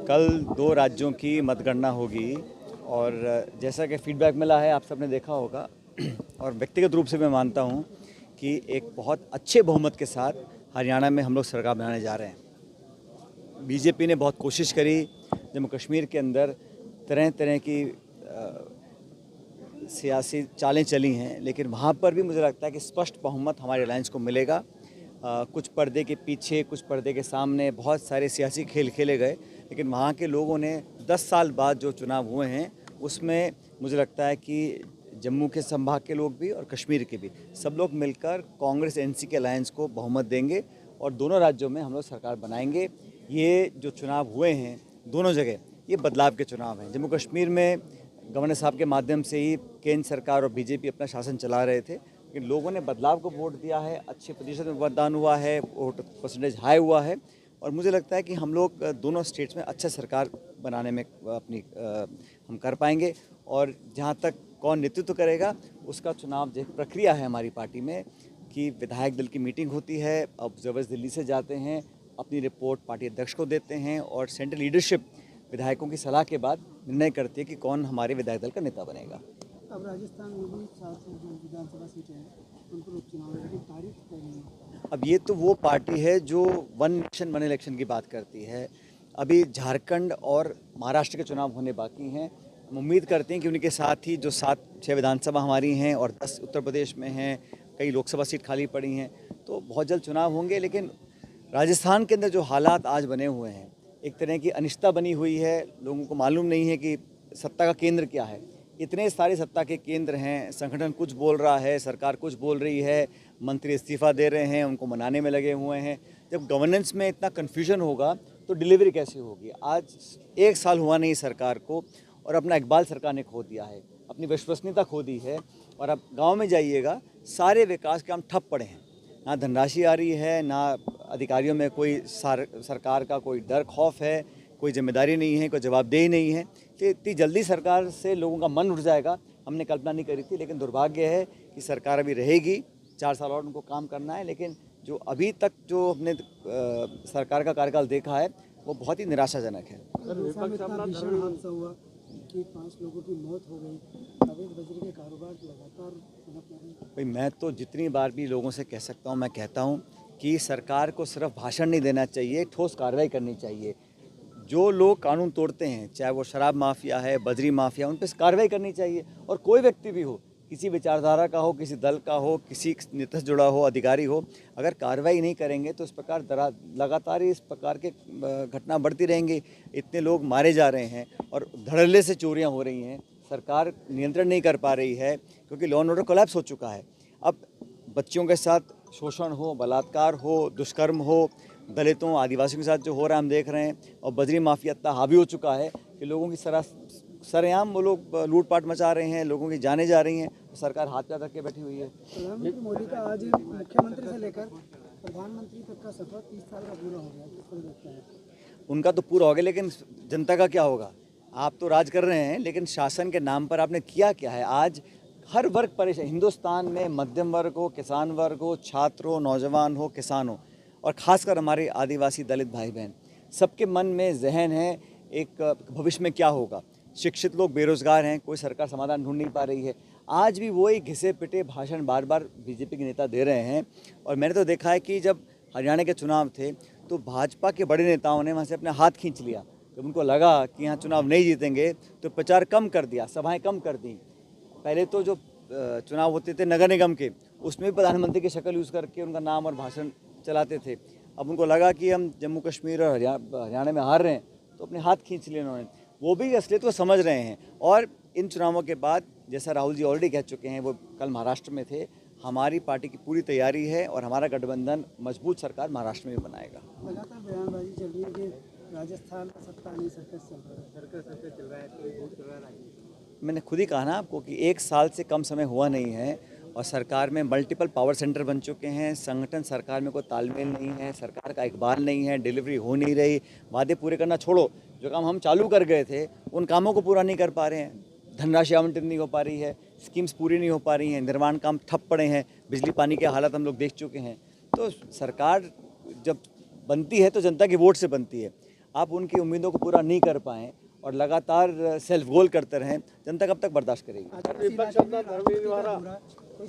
कल 2 राज्यों की मतगणना होगी और जैसा कि फीडबैक मिला है आप सबने देखा होगा और व्यक्तिगत रूप से मैं मानता हूं कि एक बहुत अच्छे बहुमत के साथ हरियाणा में हम लोग सरकार बनाने जा रहे हैं। बीजेपी ने बहुत कोशिश करी, जम्मू कश्मीर के अंदर तरह तरह की सियासी चालें चली हैं, लेकिन वहाँ पर भी मुझे लगता है कि स्पष्ट बहुमत हमारे अलायंस को मिलेगा। कुछ पर्दे के पीछे, कुछ पर्दे के सामने बहुत सारे सियासी खेल खेले गए, लेकिन वहाँ के लोगों ने 10 साल बाद जो चुनाव हुए हैं उसमें मुझे लगता है कि जम्मू के संभाग के लोग भी और कश्मीर के भी सब लोग मिलकर कांग्रेस एनसी के अलायंस को बहुमत देंगे और दोनों राज्यों में हम लोग सरकार बनाएंगे। ये जो चुनाव हुए हैं दोनों जगह, ये बदलाव के चुनाव हैं। जम्मू कश्मीर में गवर्नर साहब के माध्यम से ही केंद्र सरकार और बीजेपी अपना शासन चला रहे थे, लेकिन लोगों ने बदलाव को वोट दिया है, अच्छे प्रतिशत में मतदान हुआ है, वोट परसेंटेज हाई हुआ है और मुझे लगता है कि हम लोग दोनों स्टेट्स में अच्छा सरकार बनाने में अपनी हम कर पाएंगे। और जहाँ तक कौन नेतृत्व करेगा उसका चुनाव जो प्रक्रिया है हमारी पार्टी में कि विधायक दल की मीटिंग होती है, ऑब्जर्वर्स दिल्ली से जाते हैं, अपनी रिपोर्ट पार्टी अध्यक्ष को देते हैं और सेंट्रल लीडरशिप विधायकों की सलाह के बाद निर्णय करती है कि कौन हमारे विधायक दल का नेता बनेगा। अब राजस्थान में भी 7 विधानसभा सीटें हैं, उन पर उपचुनाव है, तारीख तय नहीं है। अब ये तो वो पार्टी है जो वन नेशन वन इलेक्शन की बात करती है। अभी झारखंड और महाराष्ट्र के चुनाव होने बाकी हैं। हम उम्मीद करते हैं कि उनके साथ ही जो 7-6 विधानसभा हमारी हैं और 10 उत्तर प्रदेश में हैं, कई लोकसभा सीट खाली पड़ी हैं, तो बहुत जल्द चुनाव होंगे। लेकिन राजस्थान के अंदर जो हालात आज बने हुए हैं, एक तरह की अनिश्चितता बनी हुई है, लोगों को मालूम नहीं है कि सत्ता का केंद्र क्या है। इतने सारे सत्ता के केंद्र हैं, संगठन कुछ बोल रहा है, सरकार कुछ बोल रही है, मंत्री इस्तीफा दे रहे हैं, उनको मनाने में लगे हुए हैं। जब गवर्नेंस में इतना कन्फ्यूजन होगा तो डिलीवरी कैसे होगी। आज 1 साल हुआ नहीं सरकार को और अपना इकबाल सरकार ने खो दिया है, अपनी विश्वसनीयता खो दी है। और अब गाँव में जाइएगा, सारे विकास के काम ठप पड़े हैं, ना धनराशि आ रही है, ना अधिकारियों में कोई सरकार का कोई डर खौफ है, कोई जिम्मेदारी नहीं है, कोई जवाबदेही नहीं है। तो इतनी जल्दी सरकार से लोगों का मन उठ जाएगा, हमने कल्पना नहीं करी थी। लेकिन दुर्भाग्य है कि सरकार अभी रहेगी, 4 साल और उनको काम करना है। लेकिन जो अभी तक जो हमने सरकार का कार्यकाल देखा है वो बहुत ही निराशाजनक है। भीषण हादसा हुआ कि 5 लोगों की मौत हो गई, अवैध बजरी के कारोबार लगातार भाई, मैं तो जितनी बार भी लोगों से कह सकता हूँ, मैं कहता हूँ कि सरकार को सिर्फ भाषण नहीं देना चाहिए, ठोस कार्रवाई करनी चाहिए। जो लोग कानून तोड़ते हैं, चाहे वो शराब माफिया है, बजरी माफिया, उन पर कार्रवाई करनी चाहिए। और कोई व्यक्ति भी हो, किसी विचारधारा का हो, किसी दल का हो, किसी नेता से जुड़ा हो, अधिकारी हो, अगर कार्रवाई नहीं करेंगे तो इस प्रकार लगातार इस प्रकार के घटना बढ़ती रहेंगी। इतने लोग मारे जा रहे हैं और धड़ल्ले से चोरियां हो रही हैं, सरकार नियंत्रण नहीं कर पा रही है क्योंकि लॉ एंड ऑर्डर कोलैप्स हो चुका है। अब बच्चियों के साथ शोषण हो, बलात्कार हो, दुष्कर्म हो, दलितों आदिवासियों के साथ जो हो रहा है हम देख रहे हैं। और बजरी माफिया इतना हावी हो चुका है कि लोगों की सरेआम वो लोग लूटपाट मचा रहे हैं, लोगों की जानें जा रही हैं, सरकार हाथ पैर रख के बैठी हुई है। प्रधानमंत्री मोदी का आज मुख्यमंत्री से लेकर प्रधानमंत्री तक का सफर 30 साल का पूरा हो गया, किस तरह देखते हैं? उनका तो पूरा हो गया, लेकिन जनता का क्या होगा। आप तो राज कर रहे हैं, लेकिन शासन के नाम पर आपने किया क्या है। आज हर वर्ग परेशान, हिंदुस्तान में मध्यम वर्ग हो, किसान वर्ग हो, छात्र हो, नौजवान हो, किसान हो, और ख़ासकर हमारे आदिवासी दलित भाई बहन, सबके मन में जहन है एक भविष्य में क्या होगा। शिक्षित लोग बेरोजगार हैं, कोई सरकार समाधान ढूंढ नहीं पा रही है। आज भी वही घिसे पिटे भाषण बार बार बीजेपी के नेता दे रहे हैं। और मैंने तो देखा है कि जब हरियाणा के चुनाव थे तो भाजपा के बड़े नेताओं ने वहाँ से अपना हाथ खींच लिया। जब उनको लगा कि यहाँ चुनाव नहीं जीतेंगे तो प्रचार कम कर दिया, सभाएँ कम कर दी। पहले तो जो चुनाव होते थे नगर निगम के, उसमें भी प्रधानमंत्री की शक्ल यूज़ करके उनका नाम और भाषण चलाते थे। अब उनको लगा कि हम जम्मू कश्मीर और हरियाणा में हार रहे हैं तो अपने हाथ खींच लिए उन्होंने। वो भी असलियत को समझ रहे हैं। और इन चुनावों के बाद, जैसा राहुल जी ऑलरेडी कह चुके हैं, वो कल महाराष्ट्र में थे, हमारी पार्टी की पूरी तैयारी है और हमारा गठबंधन मजबूत सरकार महाराष्ट्र में भी बनाएगा। लगातार बयानबाजी चल रही है कि राजस्थान का सत्ता नहीं, सर्कस चल रहा है, सर्कस चल रहा है, तो बहुत चल रहा है। मैंने खुद ही कहा ना आपको कि 1 साल से कम समय हुआ नहीं है और सरकार में मल्टीपल पावर सेंटर बन चुके हैं। संगठन सरकार में कोई तालमेल नहीं है, सरकार का इकबाल नहीं है, डिलीवरी हो नहीं रही। वादे पूरे करना छोड़ो, जो काम हम चालू कर गए थे उन कामों को पूरा नहीं कर पा रहे हैं। धनराशि आवंटित नहीं हो पा रही है, स्कीम्स पूरी नहीं हो पा रही हैं, निर्माण काम ठप पड़े हैं, बिजली पानी के हालात हम लोग देख चुके हैं। तो सरकार जब बनती है तो जनता की वोट से बनती है। आप उनकी उम्मीदों को पूरा नहीं कर पाएँ और लगातार सेल्फ गोल करते रहें, जनता कब तक बर्दाश्त करेगी। कोई